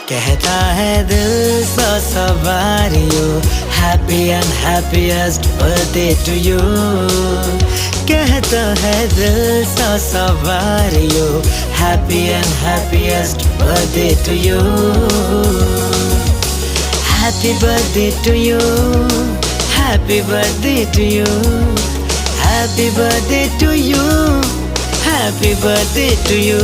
कहता है दिल सौ सवारियो happy and happiest birthday to you कहता है दिल सौ सवारियो happy and happiest birthday to you happy birthday to you happy birthday to you happy birthday to you happy birthday to you